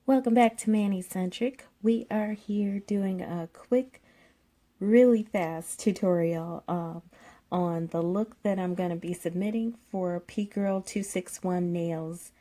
Welcome back to Manny Centric. We are here doing a quick, really fast tutorial on the look that I'm going to be submitting for P Girl 261 Nails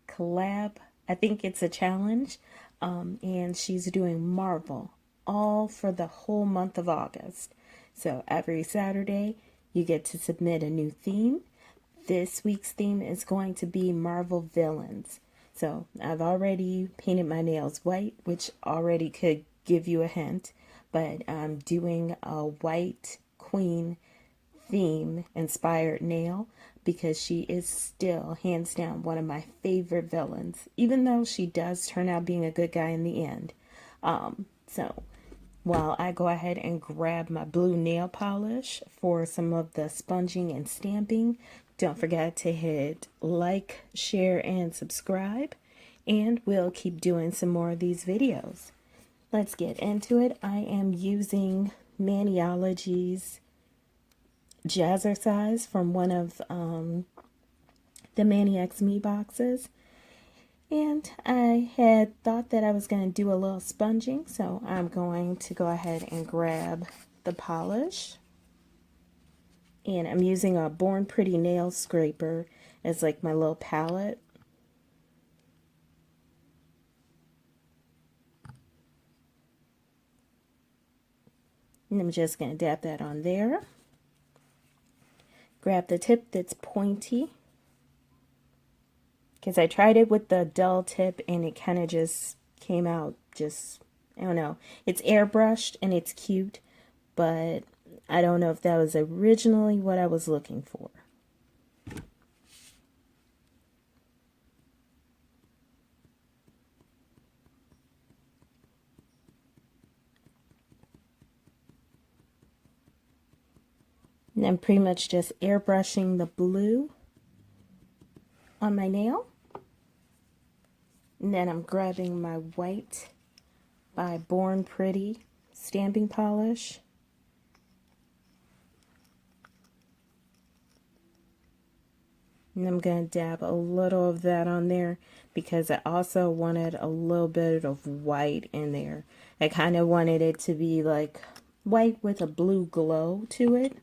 collab. I think it's a challenge, and she's doing Marvel all for the whole month of August. So every Saturday, you get to submit a new theme. This week's theme is going to be Marvel villains. So I've already painted my nails white, which already could give you a hint, but I'm doing a white queen theme inspired nail because she is still hands down one of my favorite villains, even though she does turn out being a good guy in the end. So while I go ahead and grab my blue nail polish for some of the sponging and stamping, don't forget to hit like, share, and subscribe, and we'll keep doing some more of these videos. Let's get into it. I am using Maniology's Jazzercise from one of the Mani X Me boxes. And I had thought that I was going to do a little sponging, so I'm going to go ahead and grab the polish. And I'm using a Born Pretty nail scraper as like my little palette. And I'm just going to dab that on there. Grab the tip that's pointy, because I tried it with the dull tip and it kind of just came out just, I don't know. It's airbrushed and it's cute, but I don't know if that was originally what I was looking for. And I'm pretty much just airbrushing the blue on my nail. And then I'm grabbing my white by Born Pretty stamping polish. And I'm going to dab a little of that on there because I also wanted a little bit of white in there. I kind of wanted it to be like white with a blue glow to it.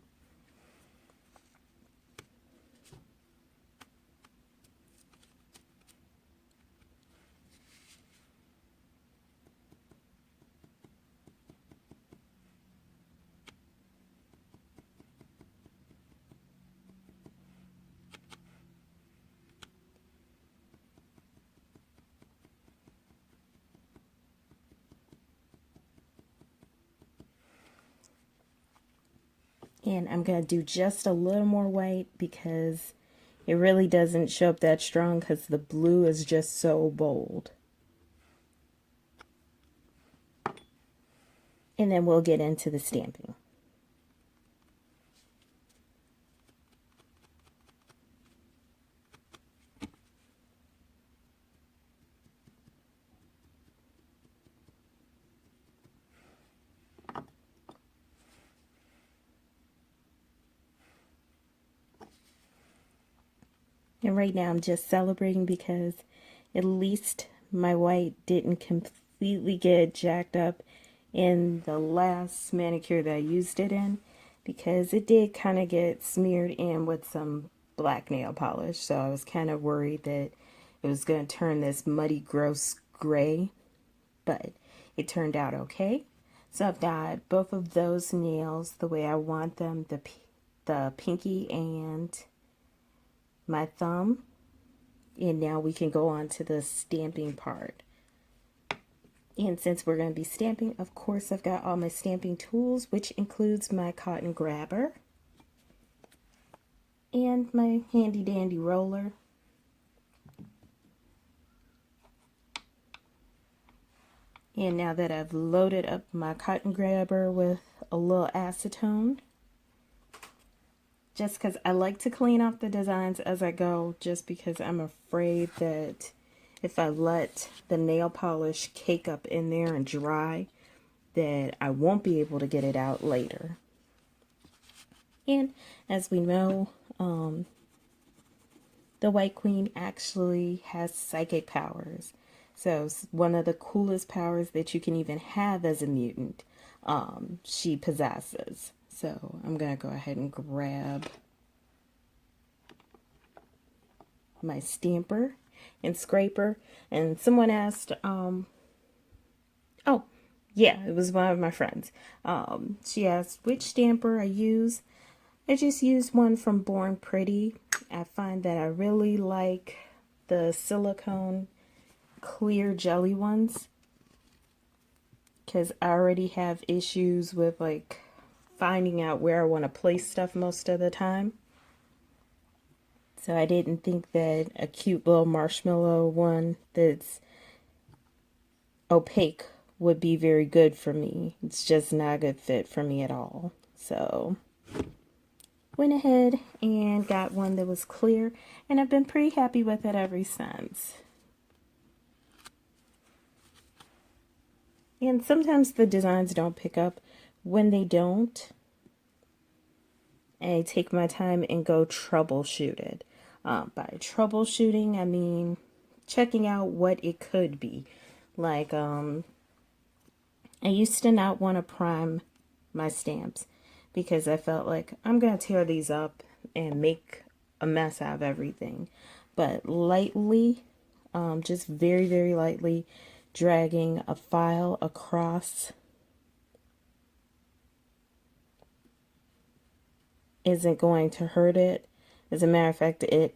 And I'm going to do just a little more white because it really doesn't show up that strong because the blue is just so bold. And then we'll get into the stamping. And right now I'm just celebrating because at least my white didn't completely get jacked up in the last manicure that I used it in, because it did kind of get smeared in with some black nail polish. So I was kind of worried that it was going to turn this muddy, gross gray, but it turned out okay. So I've got both of those nails the way I want them, the pinky and my thumb. And now we can go on to the stamping part. And since we're going to be stamping, of course, I've got all my stamping tools, which includes my cotton grabber and my handy dandy roller. And now that I've loaded up my cotton grabber with a little acetone, just because I like to clean off the designs as I go, just because I'm afraid that if I let the nail polish cake up in there and dry, that I won't be able to get it out later. And as we know, the White Queen actually has psychic powers. So one of the coolest powers that you can even have as a mutant, she possesses. So I'm going to go ahead and grab my stamper and scraper. And someone asked, oh, yeah, it was one of my friends. She asked which stamper I use. I just used one from Born Pretty. I find that I really like the silicone clear jelly ones because I already have issues with like finding out where I want to place stuff most of the time. So I didn't think that a cute little marshmallow one that's opaque would be very good for me. It's just not a good fit for me at all. So went ahead and got one that was clear, and I've been pretty happy with it ever since. And sometimes the designs don't pick up. When they don't, I take my time and go troubleshoot it. By troubleshooting, I mean checking out what it could be. Like, I used to not want to prime my stamps because I felt like I'm going to tear these up and make a mess out of everything. But lightly, just very, very lightly dragging a file across isn't going to hurt it. As a matter of fact, it,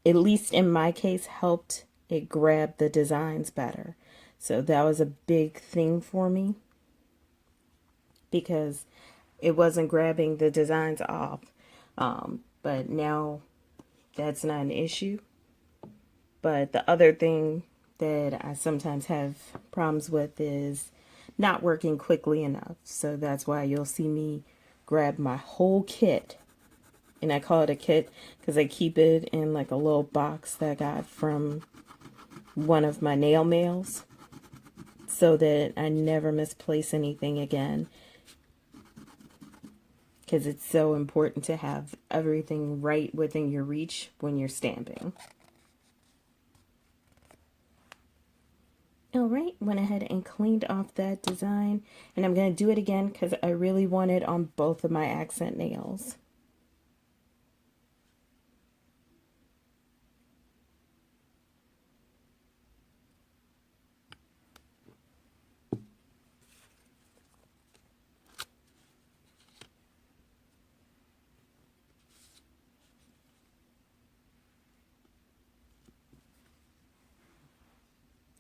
at least in my case, helped it grab the designs better. So that was a big thing for me because it wasn't grabbing the designs off. But now that's not an issue. But the other thing that I sometimes have problems with is not working quickly enough. So that's why you'll see me grab my whole kit. And I call it a kit because I keep it in like a little box that I got from one of my nail mails so that I never misplace anything again. Because it's so important to have everything right within your reach when you're stamping. Alright, went ahead and cleaned off that design, and I'm going to do it again because I really want it on both of my accent nails.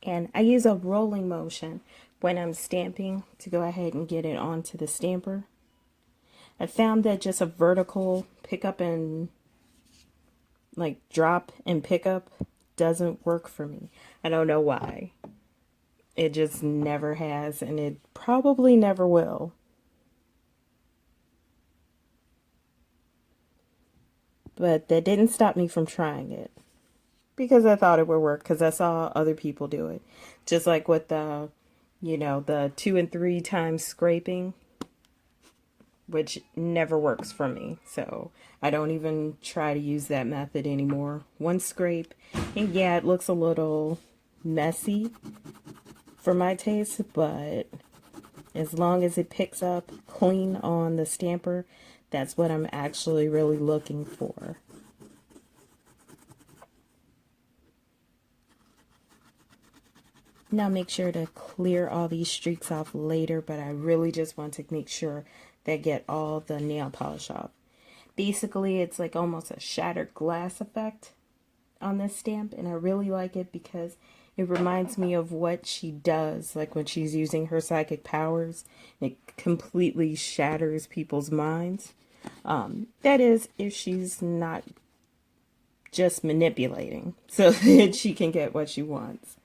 And I use a rolling motion when I'm stamping to go ahead and get it onto the stamper. I found that just a vertical pickup and like drop and pickup doesn't work for me. I don't know why. It just never has, and it probably never will. But that didn't stop me from trying it because I thought it would work because I saw other people do it. Just like with the, the 2 and 3 times scraping, which never works for me. So I don't even try to use that method anymore. One scrape, and yeah, it looks a little messy for my taste, but as long as it picks up clean on the stamper, that's what I'm actually really looking for. Now make sure to clear all these streaks off later, but I really just want to make sure that get all the nail polish off. Basically, it's like almost a shattered glass effect on this stamp, and I really like it because it reminds me of what she does, like when she's using her psychic powers. It completely shatters people's minds. That is, if she's not just manipulating so that she can get what she wants.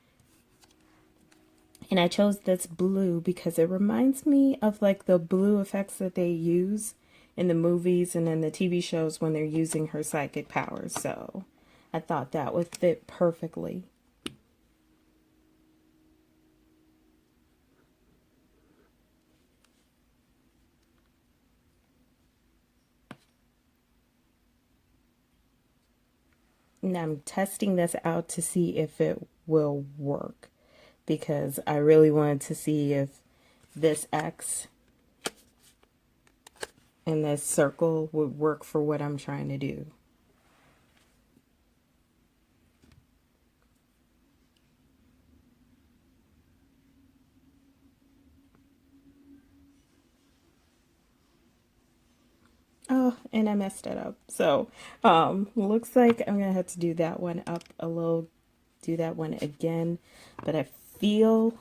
And I chose this blue because it reminds me of like the blue effects that they use in the movies and in the TV shows when they're using her psychic powers. So I thought that would fit perfectly. And I'm testing this out to see if it will work. because I really wanted to see if this X and this circle would work for what I'm trying to do. Oh, and I messed it up. So, looks like I'm gonna have to do that one up a little, do that one again. But I feel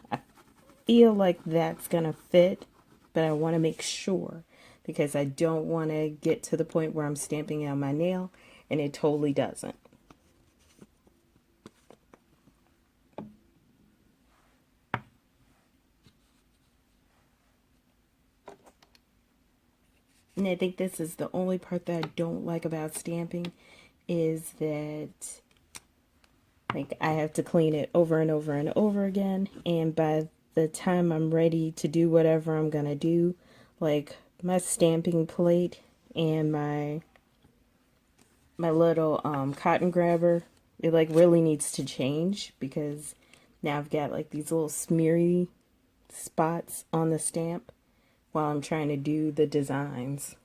like that's gonna fit, but I want to make sure because I don't want to get to the point where I'm stamping on my nail and it totally doesn't. And I think this is the only part that I don't like about stamping is that like I have to clean it over and over and over again, and by the time I'm ready to do whatever I'm gonna do, like my stamping plate and my little cotton grabber, it like really needs to change because now I've got like these little smeary spots on the stamp while I'm trying to do the designs.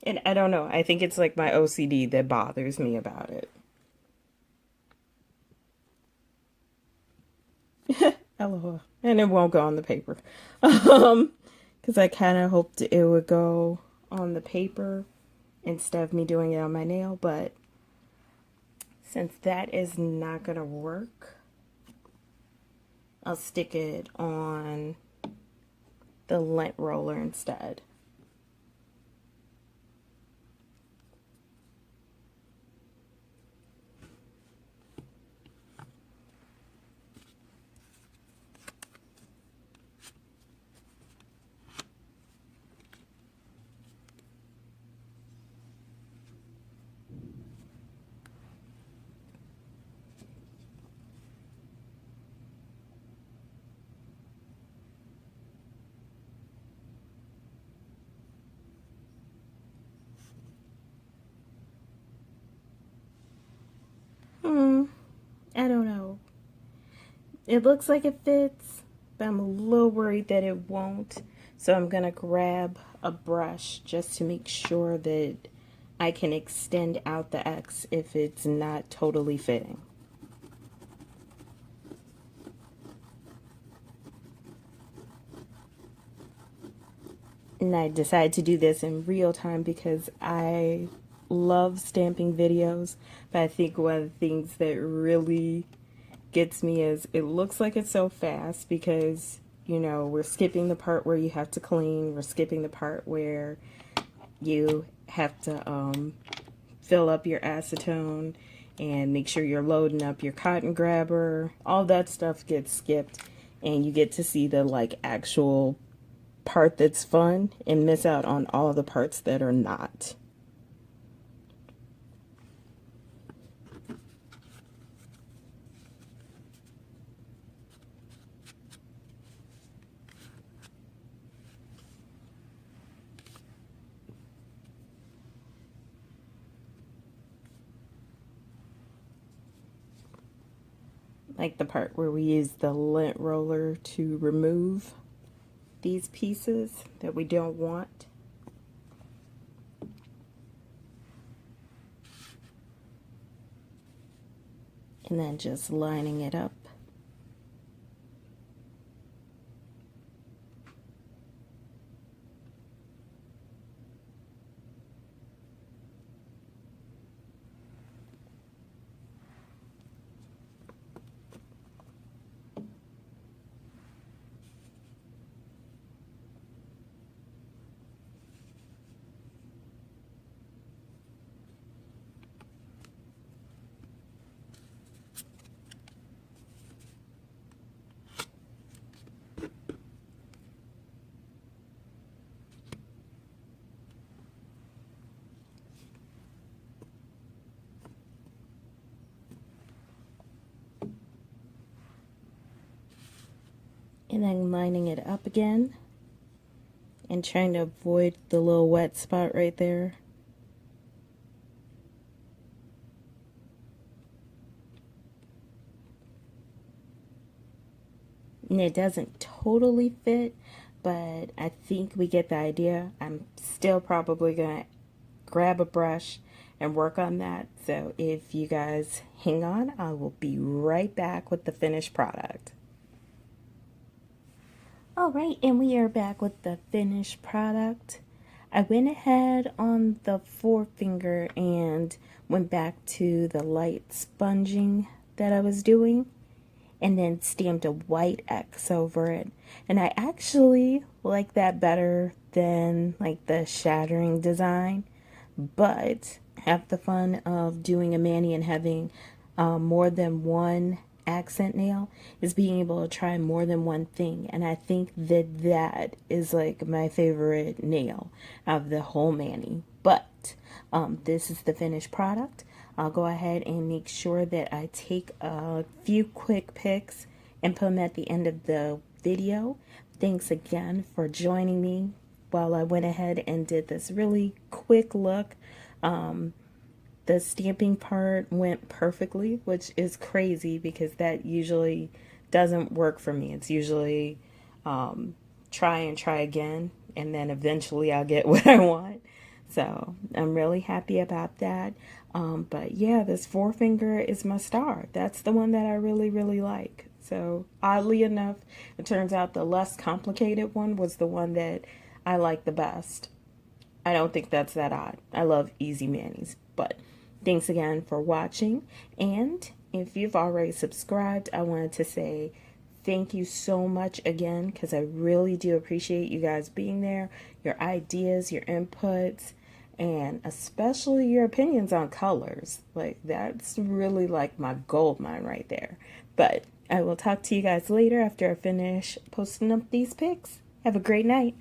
And I don't know, I think it's like my OCD that bothers me about it. LOL. And it won't go on the paper. Because I kind of hoped it would go on the paper instead of me doing it on my nail, but since that is not going to work, I'll stick it on the lint roller instead. I don't know. It looks like it fits, but I'm a little worried that it won't. So I'm going to grab a brush just to make sure that I can extend out the X if it's not totally fitting. And I decided to do this in real time because I love stamping videos, but I think one of the things that really gets me is it looks like it's so fast because, you know, we're skipping the part where you have to clean, we're skipping the part where you have to fill up your acetone and make sure you're loading up your cotton grabber. All that stuff gets skipped and you get to see the like actual part that's fun and miss out on all the parts that are not. Like the part where we use the lint roller to remove these pieces that we don't want. And then just lining it up. And then lining it up again and trying to avoid the little wet spot right there. And it doesn't totally fit, but I think we get the idea. I'm still probably going to grab a brush and work on that. So if you guys hang on, I will be right back with the finished product. All right, and we are back with the finished product. I went ahead on the forefinger and went back to the light sponging that I was doing and then stamped a white X over it. And I actually like that better than like the shattering design, but have the fun of doing a mani and having more than one accent nail is being able to try more than one thing. And I think that that is like my favorite nail of the whole mani. But this is the finished product. I'll go ahead and make sure that I take a few quick pics and put them at the end of the video. Thanks again for joining me while I went ahead and did this really quick look. The stamping part went perfectly, which is crazy because that usually doesn't work for me. It's usually try and try again, and then eventually I'll get what I want. So I'm really happy about that. But yeah, this forefinger is my star. That's the one that I really, really like. So oddly enough, it turns out the less complicated one was the one that I like the best. I don't think that's that odd. I love easy manis. But thanks again for watching. And if you've already subscribed, I wanted to say thank you so much again because I really do appreciate you guys being there, your ideas, your inputs, and especially your opinions on colors. Like, that's really like my gold mine right there. But I will talk to you guys later after I finish posting up these pics. Have a great night.